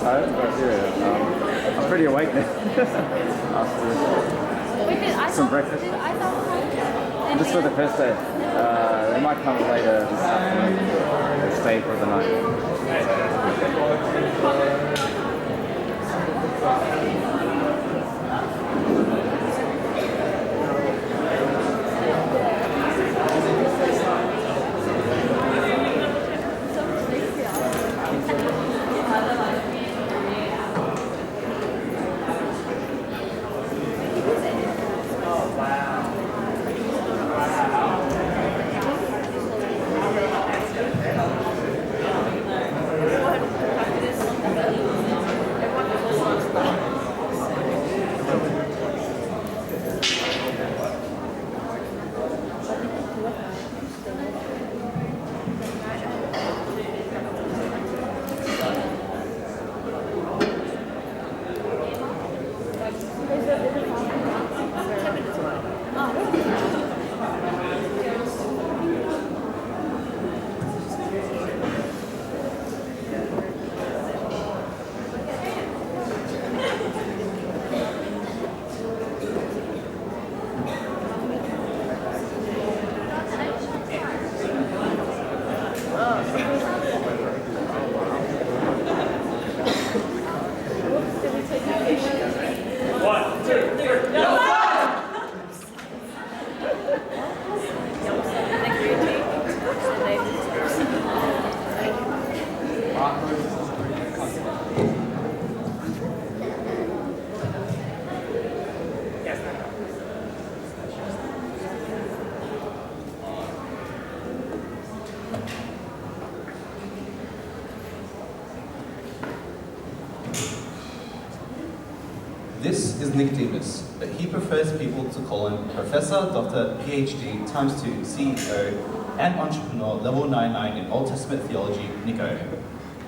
tired, but yeah, I'm pretty awake now. After some breakfast. Just for the first day. They might come later this afternoon or stay for the night. This is Nicodemus, but he prefers people to call him Professor, Dr. PhD times 2, CEO, and Entrepreneur Level 99 in Old Testament Theology, Nico,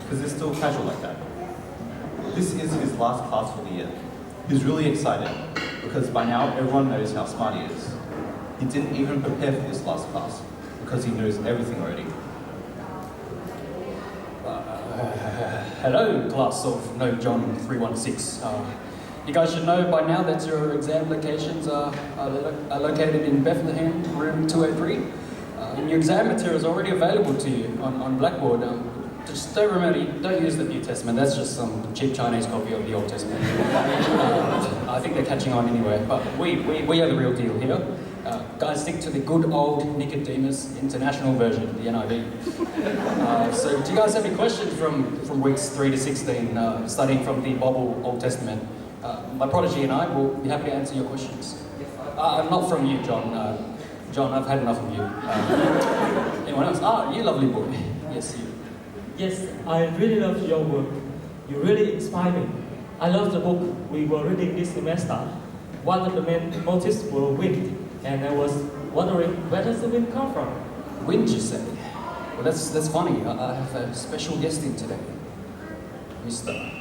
because it's still casual like that. This is his last class for the year. He's really excited, because by now everyone knows how smart he is. He didn't even prepare for this last class, because he knows everything already. Hello, class of No John 316. You guys should know by now that your exam locations are located in Bethlehem, room 203. And your exam material is already available to you on Blackboard. Just don't remember, don't use the New Testament. That's just some cheap Chinese copy of the Old Testament. I think they're catching on anyway. But we are the real deal here. Guys, stick to the good old Nicodemus International version, the NIV. So do you guys have any questions from weeks 3 to 16, studying from the Bible Old Testament? My prodigy and I will be happy to answer your questions. Not from you, John. John, I've had enough of you. Anyone else? You lovely boy. Yes, you. Yes, I really love your work. You really inspire me. I love the book we were reading this semester. One of the main motifs were wind, and I was wondering, where does the wind come from? Wind, you say? Well, that's funny. I have a special guest in today, Mr.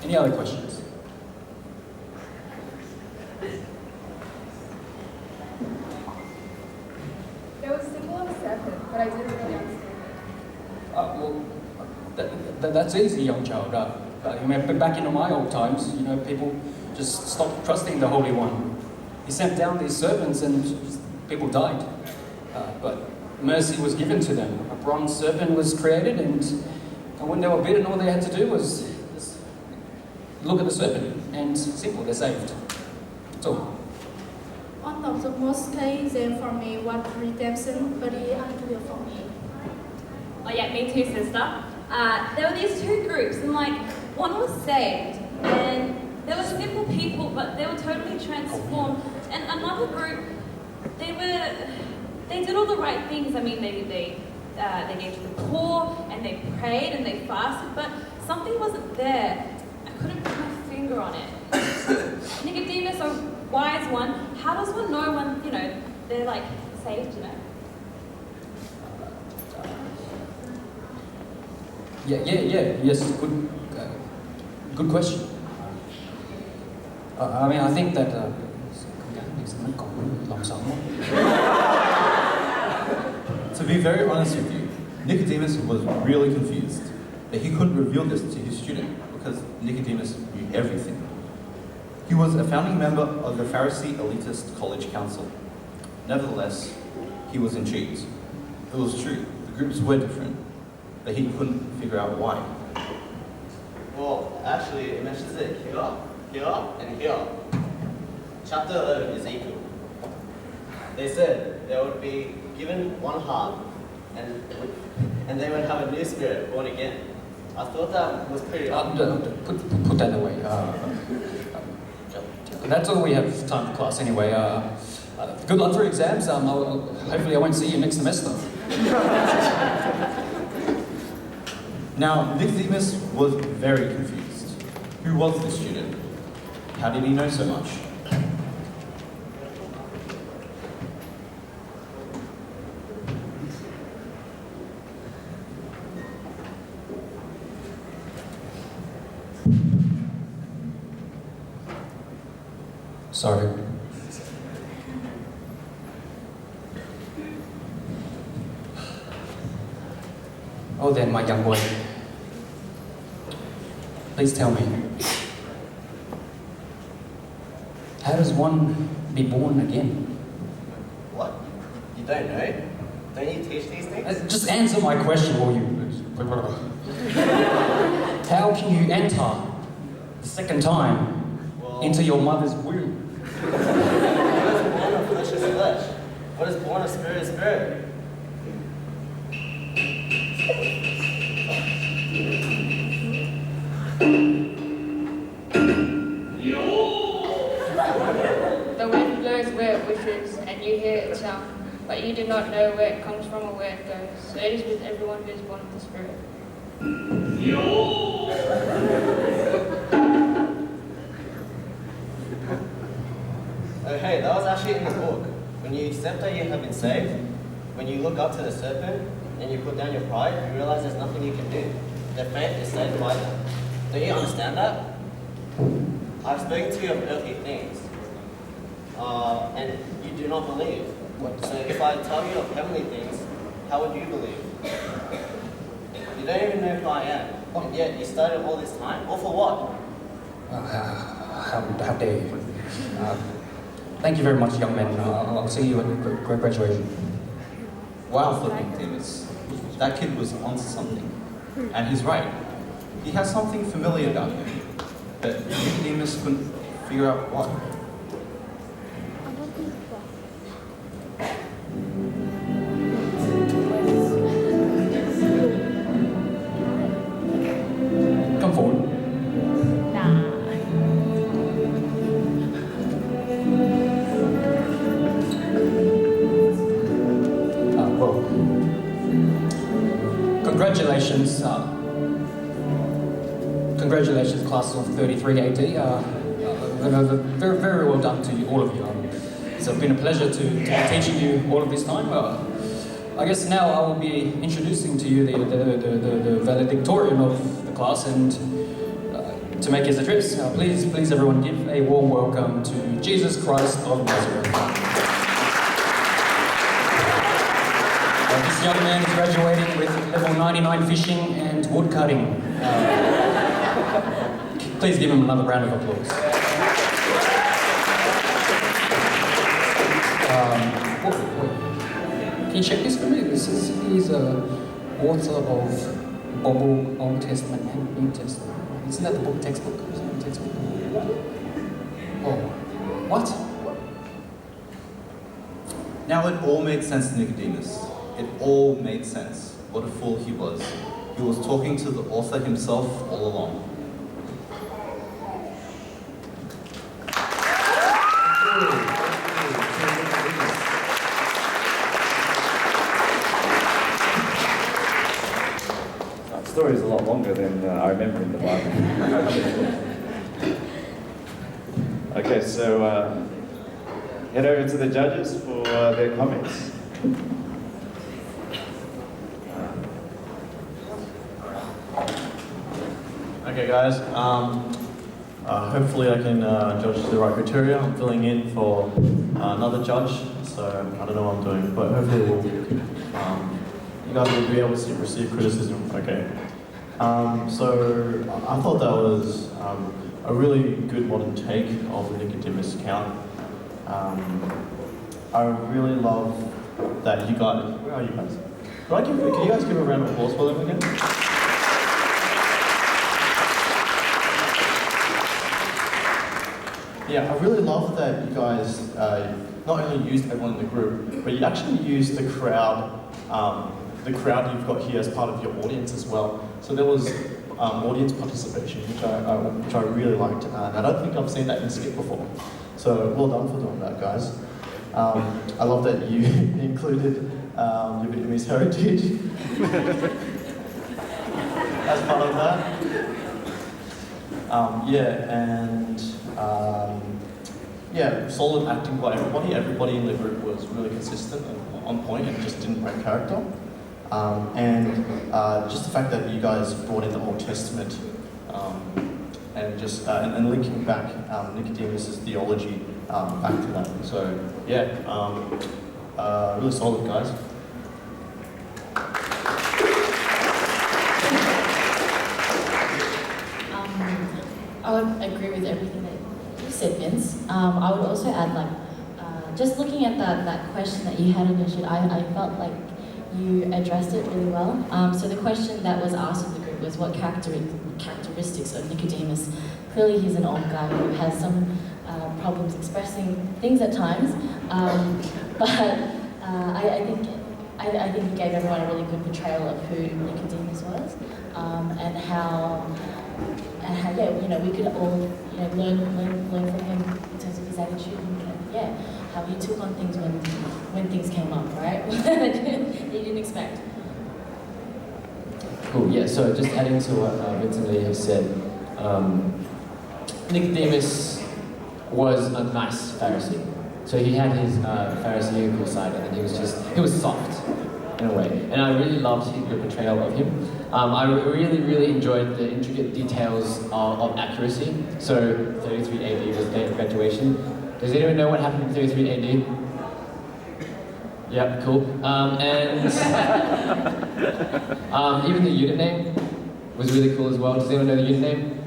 Any other questions? There was a symbol of a serpent, but I didn't really understand it. Well, that's easy, young child. Back in my old times, people just stopped trusting the Holy One. He sent down these serpents and people died. But mercy was given to them. A bronze serpent was created, and when they were bitten, all they had to do was just look at the serpent, and simple, they're saved. That's all. One of the most cases for me was redemption, very unclear for me. Oh yeah, me too, sister. There were these two groups, and one was saved, and they were simple people, but they were totally transformed. And another group, they did all the right things. I mean, they gave to the poor, and they prayed, and they fasted, but something wasn't there. I couldn't put my finger on it. Nicodemus, a wise one, how does one know when, they're like saved, you know? Yes, good question. I mean, I think that To be very honest with you, Nicodemus was really confused, but he couldn't reveal this to his student because Nicodemus knew everything. He was a founding member of the Pharisee Elitist College Council. Nevertheless, he was intrigued. It was true, the groups were different, but he couldn't figure out why. Well, actually, it mentions it here, and here. Chapter 11, Ezekiel. They said they would be given one heart, and they would have a new spirit born again. I thought that was pretty put that away. That's all we have time for class anyway. Good luck for exams. Hopefully I won't see you next semester. Now, Nicodemus was very confused. Who was this student? How did he know so much? Sorry. Oh then, my young boy. Please tell me, how does one be born again? What? You don't know? Don't you teach these things? Just answer my question, will you? How can you enter the second time into your mother's womb? What is born of flesh is flesh. What is born of spirit is spirit. The wind blows where it wishes, and you hear its sound, but you do not know where it comes from or where it goes. So it is with everyone who is born of the Spirit. Oh hey, that was actually in the book. When you accept that you have been saved, when you look up to the serpent and you put down your pride, you realize there's nothing you can do. Their faith is saved by them. Don't you understand that? I've spoken to you of earthly things, and you do not believe. So if I tell you of heavenly things, how would you believe? You don't even know who I am, and yet you studied all this time, all for what? How dare you? Thank you very much, young man. I'll see you at graduation. Wow, thought Nicodemus. That kid was onto something. And he's right. He has something familiar about him. But Nicodemus couldn't figure out what. Come forward. Well, congratulations. Congratulations, class of 33 AD. Very, very well done to you, all of you. It's been a pleasure to be teaching you all of this time. I guess now I will be introducing to you the valedictorian of the class, and to make his address, please everyone give a warm welcome to Jesus Christ of Nazareth. This young man is graduating with level 99 fishing and wood cutting. Please give him another round of applause. Can you check this for me? He's a author of Bible, Old Testament and New Testament. Isn't that the book textbook? Isn't that the textbook? Oh, what? Now it all made sense to Nicodemus. It all made sense. What a fool he was. He was talking to the author himself all along. The story is a lot longer than I remember in the Bible. Okay, so head over to the judges for their comments. Okay, guys. Hopefully I can judge the right criteria. I'm filling in for another judge, so I don't know what I'm doing, but hopefully you guys will be able to receive criticism. Okay. So I thought that was a really good modern take of the Nicodemus account. I really love that you guys. Where are you guys? Can you guys give a round of applause for them again? Yeah, I really love that you guys not only used everyone in the group, but you actually used the crowd you've got here as part of your audience as well. So there was audience participation, which I really liked, and I don't think I've seen that in a skit before. So well done for doing that, guys. I love that you included your Vietnamese heritage as part of that. Yeah, solid acting by everybody. Everybody in the group was really consistent and on point and just didn't break character. Just the fact that you guys brought in the Old Testament and linking back Nicodemus' theology back to that. So yeah, really solid, guys. I would agree with everything that you said, Vince. I would also add, just looking at that question that you had initially, I felt like you addressed it really well. So the question that was asked of the group was what characteristics of Nicodemus. Clearly he's an old guy who has some problems expressing things at times, but I think he gave everyone a really good portrayal of who Nicodemus was, and how we could all learn from him in terms of his attitude and how he took on things when things came up, right? That you didn't expect. Cool. Yeah. So just adding to what Vince and Lee have said, Nicodemus was a nice Pharisee. So he had his Pharisaical side, and he was soft in a way. And I really loved the portrayal of him. I really enjoyed the intricate details of accuracy. So 33 AD was the date of graduation. Does anyone know what happened in 33 AD? Yeah, cool. Even the unit name was really cool as well. Does anyone know the unit name?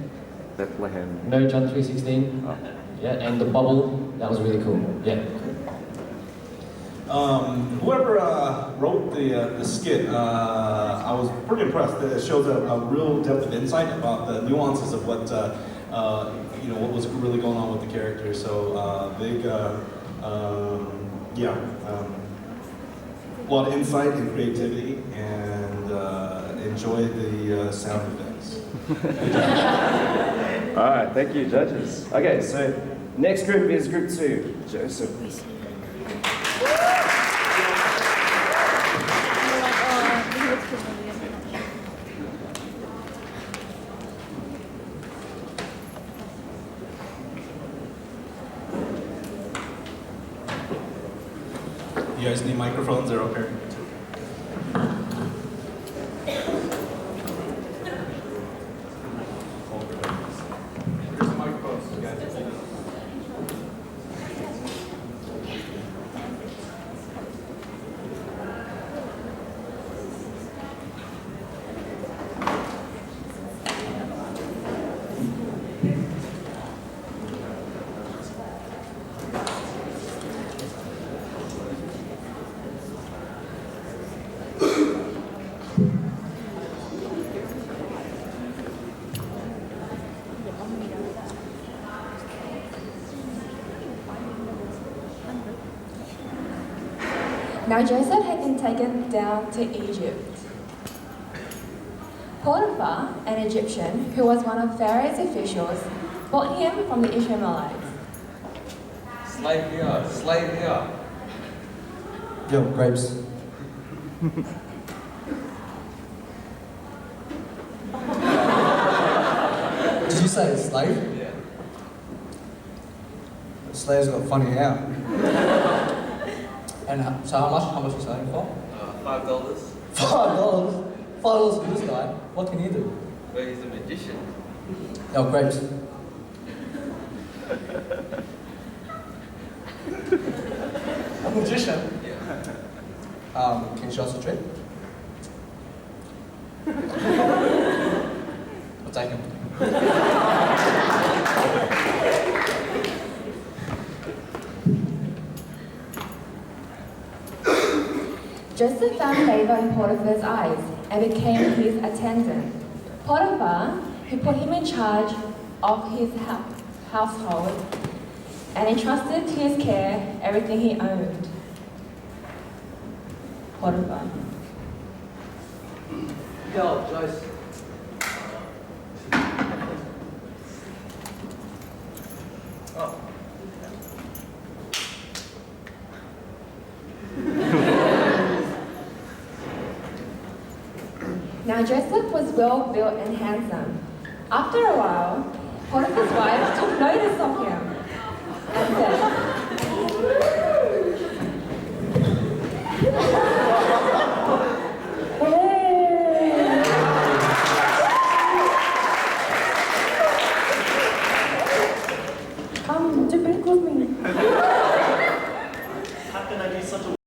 Bethlehem. No, John 3:16. Oh. Yeah, and the bubble, that was really cool. Yeah. Whoever wrote the skit, I was pretty impressed. It shows a real depth of insight about the nuances of what what was really going on with the characters. So a lot of insight and creativity, and enjoy the sound effects. All right, thank you, judges. Okay, so next group is group 2. Joseph. You guys need microphones? They're up here. Here's the microphones, guys. Now Joseph had been taken down to Egypt. Potiphar, an Egyptian who was one of Pharaoh's officials, bought him from the Ishmaelites. Slave here, slave here. Yo, grapes. Did you say slave? Yeah. Slave's got funny hair. And so how much are you selling for? $5. $5? $5 for this guy? What can he do? Well, he's a magician. Oh, grapes. A magician? Yeah. Can you show us a trick? I'll take him. Joseph found favor in Potiphar's eyes and became his attendant. Potiphar, who put him in charge of his household and entrusted to his care everything he owned. Potiphar. Yo, Joyce. Oh. Now Joseph was well built and handsome. After a while, Potiphar's wife took notice of him and said, "Come to bed with me." How can I be such a